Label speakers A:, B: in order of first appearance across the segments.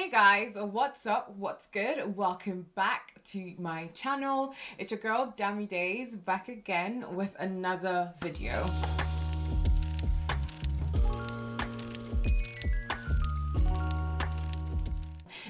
A: Hey guys, what's up? What's good? Welcome back to my channel. It's your girl dammydayss back again with another video.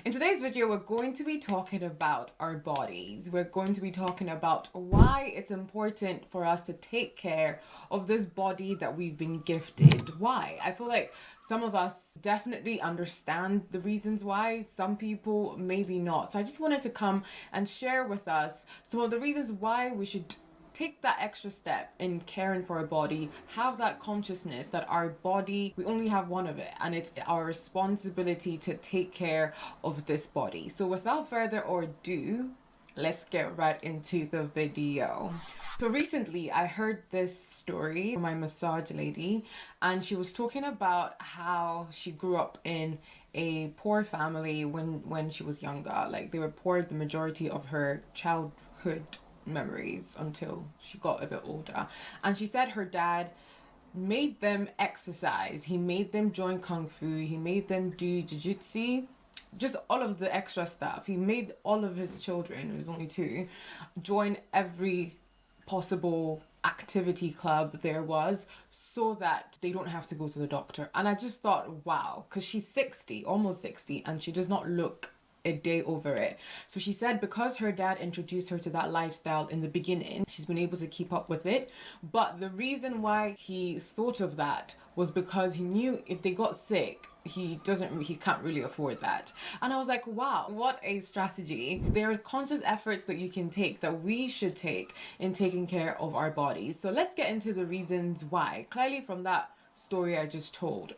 A: In today's video, we're going to be talking about our bodies. We're going to be talking about why it's important for us to take care of this body that we've been gifted. Why? I feel like some of us definitely understand the reasons why, some people maybe not. So I just wanted to come and share with us some of the reasons why we should take that extra step in caring for our body, have that consciousness that our body, we only have one of it, and it's our responsibility to take care of this body. So without further ado, let's get right into the video. So recently I heard this story from my massage lady, and she was talking about how she grew up in a poor family when she was younger. Like, they were poor the majority of her childhood memories until she got a bit older. And she said her dad made them exercise, he made them join kung fu, he made them do jiu-jitsu, just all of the extra stuff. He made all of his children, it was only two, join every possible activity club there was, so that they don't have to go to the doctor. And I just thought, wow, because she's 60, almost 60, and she does not look a day over it. So she said because her dad introduced her to that lifestyle in the beginning, she's been able to keep up with it. But the reason why he thought of that was because he knew if they got sick, he can't really afford that. And I was like, wow, what a strategy. There are conscious efforts that you can take, that we should take in taking care of our bodies. So let's get into the reasons why. Clearly from that story I just told,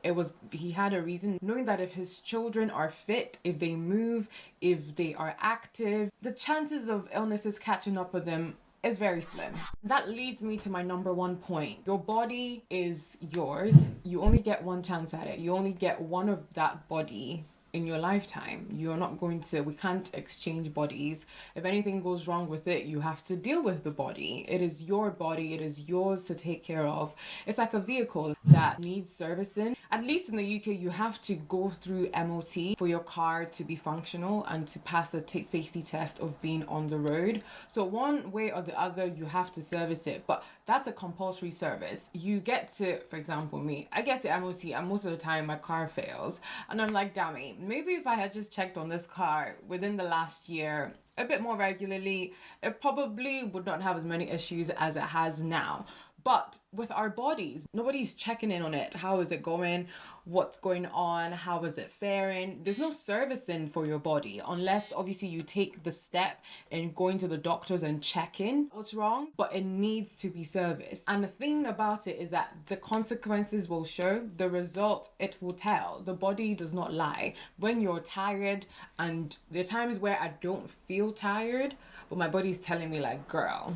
A: he had a reason, knowing that if his children are fit, if they move, if they are active, the chances of illnesses catching up with them is very slim. That leads me to my number one point. Your body is yours. You only get one chance at it. You only get one of that body in your lifetime. We can't exchange bodies. If anything goes wrong with it, you have to deal with the body. It is your body, it is yours to take care of. It's like a vehicle that needs servicing. At least in the UK, you have to go through MOT for your car to be functional and to pass the safety test of being on the road. So one way or the other, you have to service it, but that's a compulsory service. You get to, for example, me, I get to MOT and most of the time my car fails. And I'm like, Dami, maybe if I had just checked on this car within the last year a bit more regularly, it probably would not have as many issues as it has now. But with our bodies, nobody's checking in on it. How is it going? What's going on? How is it faring? There's no servicing for your body unless obviously you take the step in going to the doctors and checking what's wrong, but it needs to be serviced. And the thing about it is that the consequences will show, the result it will tell. The body does not lie. When you're tired, and there are times where I don't feel tired, but my body's telling me like, girl,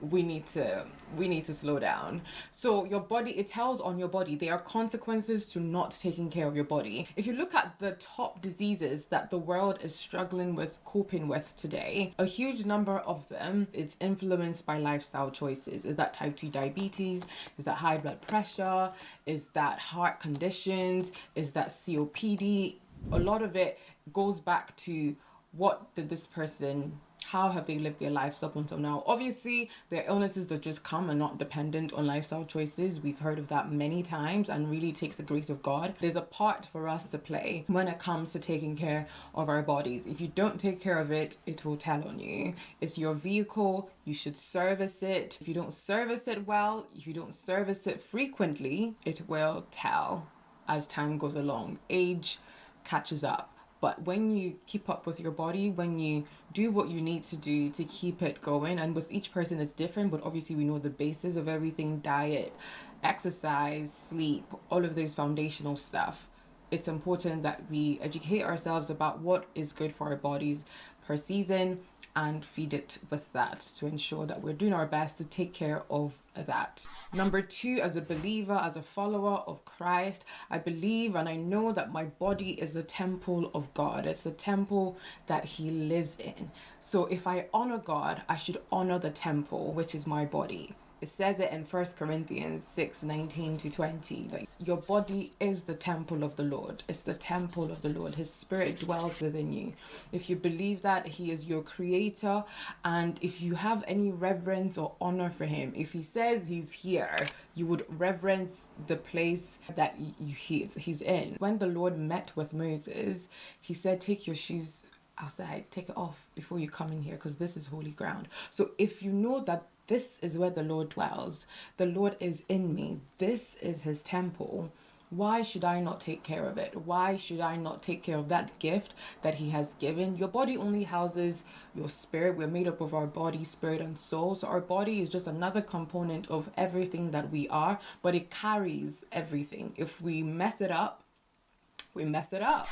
A: we need to slow down. So your body, it tells on your body. There are consequences to not taking care of your body. If you look at the top diseases that the world is struggling with, coping with today, a huge number of them, it's influenced by lifestyle choices. Is that type 2 diabetes? Is that high blood pressure? Is that heart conditions? Is that COPD? A lot of it goes back to how have they lived their lives up until now. Obviously, there are illnesses that just come and not dependent on lifestyle choices. We've heard of that many times, and really takes the grace of God. There's a part for us to play when it comes to taking care of our bodies. If you don't take care of it, it will tell on you. It's your vehicle. You should service it. If you don't service it well, if you don't service it frequently, it will tell as time goes along. Age catches up. But when you keep up with your body, when you do what you need to do to keep it going, and with each person it's different, but obviously we know the basis of everything: diet, exercise, sleep, all of those foundational stuff. It's important that we educate ourselves about what is good for our bodies per season and feed it with that to ensure that we're doing our best to take care of that. Number two, as a believer, as a follower of Christ, I believe and I know that my body is the temple of God. It's a temple that He lives in. So if I honor God, I should honor the temple, which is my body. It says it in 1 Corinthians 6:19-20. Like, your body is the temple of the Lord. It's the temple of the Lord. His spirit dwells within you. If you believe that he is your creator, and if you have any reverence or honor for him, if he says he's here, you would reverence the place that he's in. When the Lord met with Moses, he said, take your shoes outside, take it off before you come in here, because this is holy ground. So if you know that this is where the Lord dwells, the Lord is in me, this is his temple, why should I not take care of it? Why should I not take care of that gift that he has given? Your body only houses your spirit. We're made up of our body, spirit, and soul. So our body is just another component of everything that we are, but it carries everything. If we mess it up, we mess it up.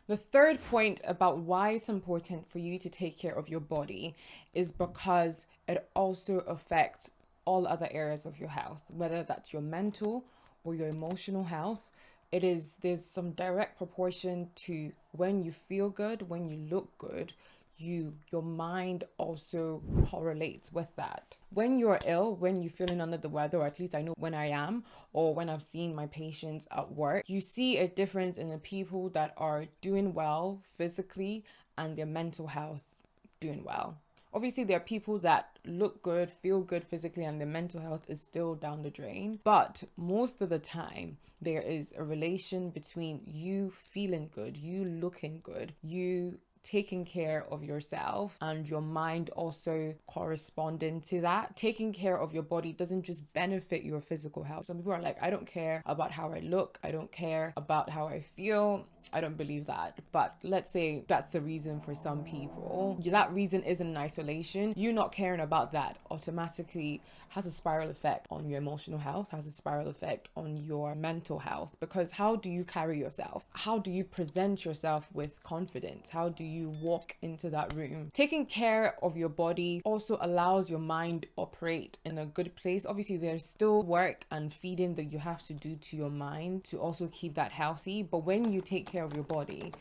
A: The third point about why it's important for you to take care of your body is because it also affects all other areas of your health, whether that's your mental or your emotional health. There's some direct proportion to when you feel good, when you look good, your mind also correlates with that. When you're ill, when you're feeling under the weather, or at least I know when I am, or when I've seen my patients at work, you see a difference in the people that are doing well physically and their mental health doing well. Obviously, there are people that look good, feel good physically, and their mental health is still down the drain. But most of the time, there is a relation between you feeling good, you looking good, you taking care of yourself, and your mind also corresponding to that. Taking care of your body doesn't just benefit your physical health. Some people are like, I don't care about how I look, I don't care about how I feel. I don't believe that. But let's say that's the reason for some people. That reason isn't in isolation. You not caring about that automatically has a spiral effect on your emotional health, has a spiral effect on your mental health. Because how do you carry yourself? How do you present yourself with confidence? How do you walk into that room? Taking care of your body also allows your mind operate in a good place. Obviously, there's still work and feeding that you have to do to your mind to also keep that healthy. But when you take care of your body,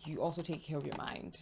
A: you also take care of your mind.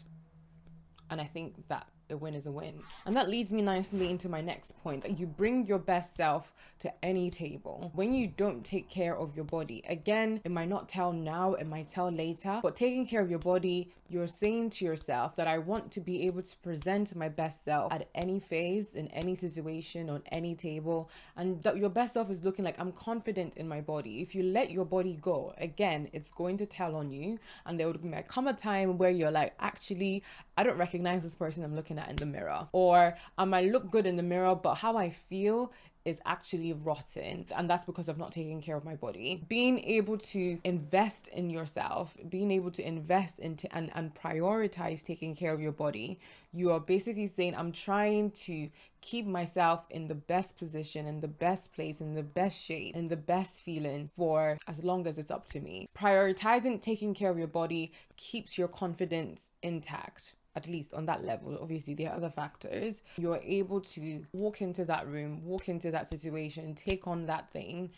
A: And I think that a win is a win. And that leads me nicely into my next point. You bring your best self to any table. When you don't take care of your body, again, it might not tell now, it might tell later, but taking care of your body, you're saying to yourself that I want to be able to present my best self at any phase, in any situation, on any table, and that your best self is looking like, I'm confident in my body. If you let your body go, again, it's going to tell on you, and there would come a time where you're like, actually, I don't recognize this person I'm looking at in the mirror, or I might look good in the mirror, but how I feel is actually rotten, and that's because of not taking care of my body. Being able to invest in yourself, being able to invest into and prioritize taking care of your body, you are basically saying, I'm trying to keep myself in the best position, in the best place, in the best shape, in the best feeling for as long as it's up to me. Prioritizing taking care of your body keeps your confidence intact. At least on that level. Obviously, there are other factors. You're able to walk into that room, walk into that situation, take on that thing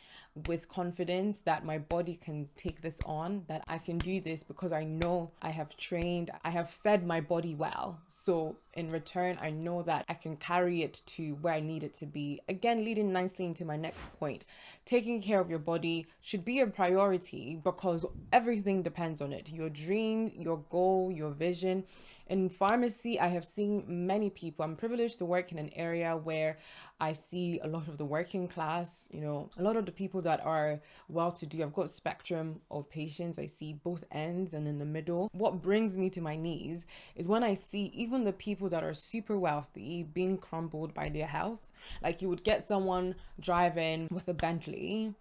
A: with confidence that my body can take this on, that I can do this because I know I have trained, I have fed my body well. So in return, I know that I can carry it to where I need it to be. Again, leading nicely into my next point. Taking care of your body should be a priority because everything depends on it. Your dream, your goal, your vision. In pharmacy, I have seen many people. I'm privileged to work in an area where I see a lot of the working class, a lot of the people that are well-to-do. I've got a spectrum of patients. I see both ends and in the middle. What brings me to my knees is when I see even the people that are super wealthy being crumbled by their health. Like, you would get someone driving with a Bentley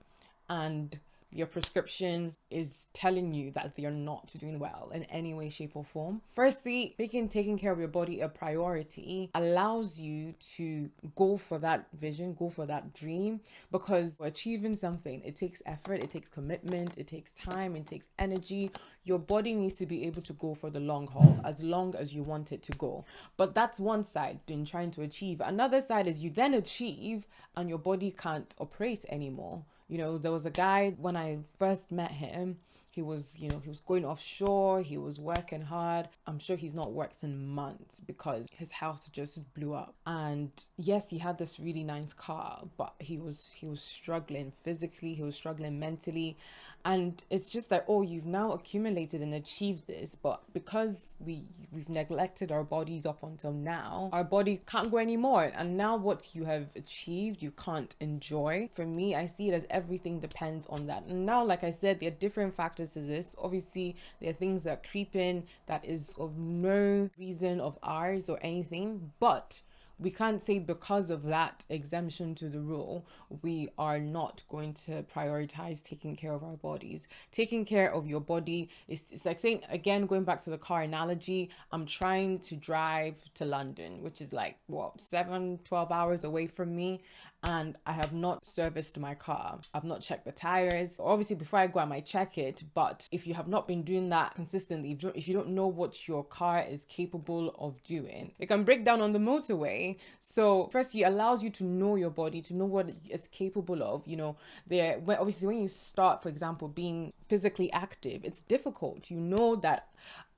A: and your prescription is telling you that they're not doing well in any way, shape, or form. Firstly, making taking care of your body a priority allows you to go for that vision, go for that dream, because achieving something, it takes effort, it takes commitment, it takes time, it takes energy. Your body needs to be able to go for the long haul, as long as you want it to go. But that's one side in trying to achieve. Another side is you then achieve and your body can't operate anymore. There was a guy, when I first met him, He was, you know, he was going offshore, he was working hard. I'm sure he's not worked in months because his health just blew up. And yes, he had this really nice car, but he was struggling physically, he was struggling mentally. And it's just like, oh, you've now accumulated and achieved this, but because we've neglected our bodies up until now, our body can't go anymore. And now what you have achieved, you can't enjoy. For me, I see it as everything depends on that. And now, like I said, there are different factors to this. Obviously, there are things that creep in that is of no reason of ours or anything, but we can't say because of that exemption to the rule, we are not going to prioritize taking care of our bodies. Taking care of your body is, it's like saying, again, going back to the car analogy, I'm trying to drive to London, which is like, what, 12 hours away from me. And I have not serviced my car. I've not checked the tires. Obviously, before I go, I might check it. But if you have not been doing that consistently, if you don't know what your car is capable of doing, it can break down on the motorway. So first, it allows you to know your body, to know what it's capable of. You know, obviously when you start, for example, being physically active, it's difficult. You know that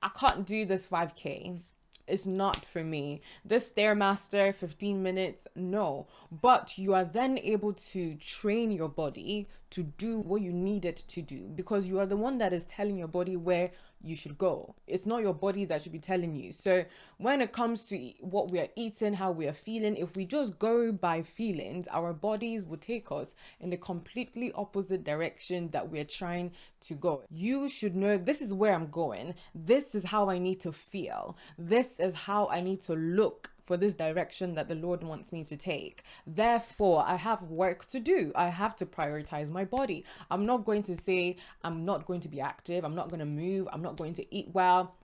A: I can't do this 5K. It's not for me. This Stairmaster, 15 minutes, no. But you are then able to train your body to do what you need it to do, because you are the one that is telling your body where you should go. It's not your body that should be telling you. So when it comes to what we are eating, how we are feeling, if we just go by feelings, our bodies will take us in the completely opposite direction that we're trying to go. You should know, this is where I'm going. This is how I need to feel. This is how I need to look for this direction that the Lord wants me to take. Therefore, I have work to do. I have to prioritize my body. I'm not going to say I'm not going to be active. I'm not going to move. I'm not going to eat well.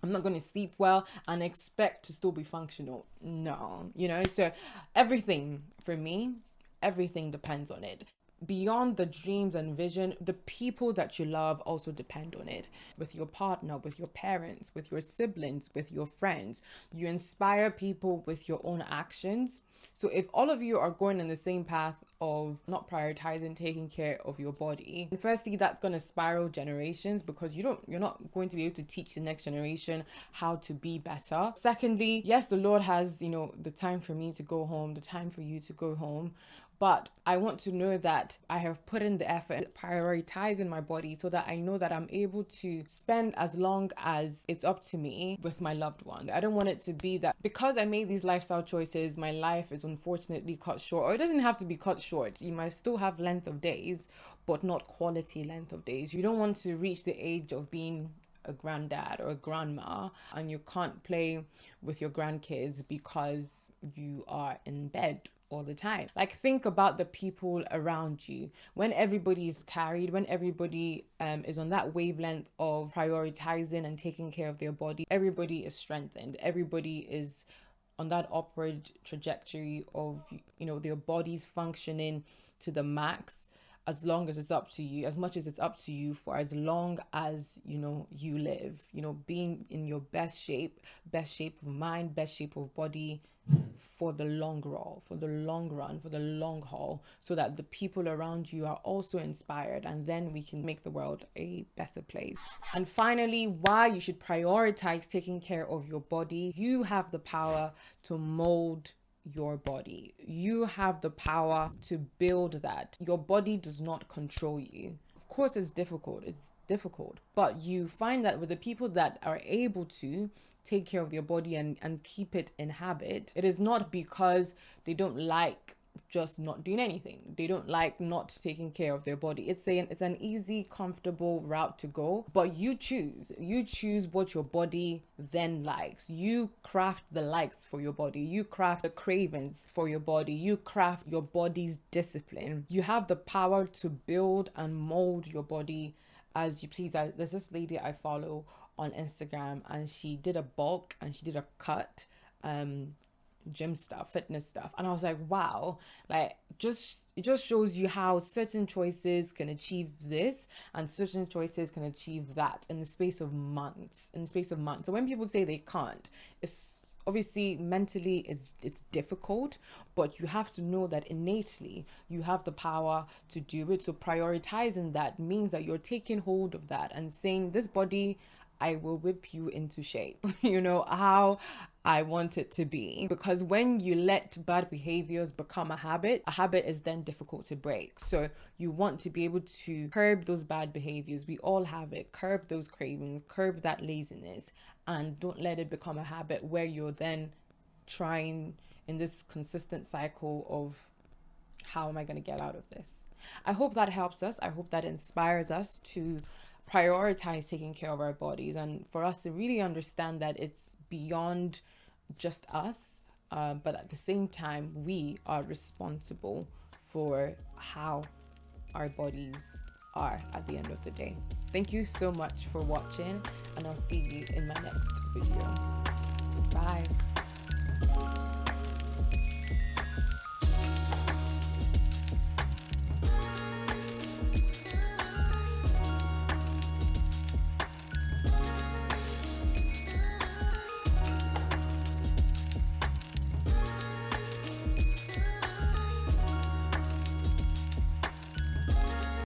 A: I'm not going to sleep well and expect to still be functional. No, you know, so everything for me, everything depends on it. Beyond the dreams and vision, the people that you love also depend on it. With your partner, with your parents, with your siblings, with your friends, you inspire people with your own actions. So if all of you are going in the same path of not prioritizing taking care of your body, firstly, that's going to spiral generations, because you're not going to be able to teach the next generation how to be better. Secondly, yes, the Lord has, you know, the time for me to go home, the time for you to go home. But I want to know that I have put in the effort prioritizing my body so that I know that I'm able to spend as long as it's up to me with my loved one. I don't want it to be that because I made these lifestyle choices, my life is unfortunately cut short. Or it doesn't have to be cut short. You might still have length of days, but not quality length of days. You don't want to reach the age of being a granddad or a grandma and you can't play with your grandkids because you are in bed all the time. Like, think about the people around you. When everybody is carried, when everybody is on that wavelength of prioritizing and taking care of their body, everybody is strengthened. Everybody is on that upward trajectory of, you know, their bodies functioning to the max. As long as it's up to you, as much as it's up to you, for as long as, you know, you live, you know, being in your best shape of mind, best shape of body, for the long haul, for the long haul, so that the people around you are also inspired, and then we can make the world a better place. And finally, why you should prioritize taking care of your body. You have the power to mold your body. You have the power to build that. Your body does not control you. Of course, it's difficult, but you find that with the people that are able to take care of their body and keep it in habit, it is not because they don't like just not doing anything. They don't like not taking care of their body. It's an easy, comfortable route to go, but you choose what your body then likes. You craft the likes for your body. You craft the cravings for your body. You craft your body's discipline. You have the power to build and mold your body as you please. There's this lady I follow on Instagram, and she did a bulk and she did a cut, gym stuff, fitness stuff, and I was like, wow, like it just shows you how certain choices can achieve this and certain choices can achieve that in the space of months. So when people say they can't, it's Obviously, mentally it's difficult, but you have to know that innately you have the power to do it. So prioritizing that means that you're taking hold of that and saying, this body, I will whip you into shape, how I want it to be. Because when you let bad behaviors become a habit is then difficult to break. So you want to be able to curb those bad behaviors. We all have it. Curb those cravings, curb that laziness, and don't let it become a habit where you're then trying in this consistent cycle of, how am I going to get out of this? I hope that helps us. I hope that inspires us to prioritize taking care of our bodies, and for us to really understand that it's beyond just us, but at the same time, we are responsible for how our bodies are at the end of the day. Thank you so much for watching, and I'll see you in my next video. Bye.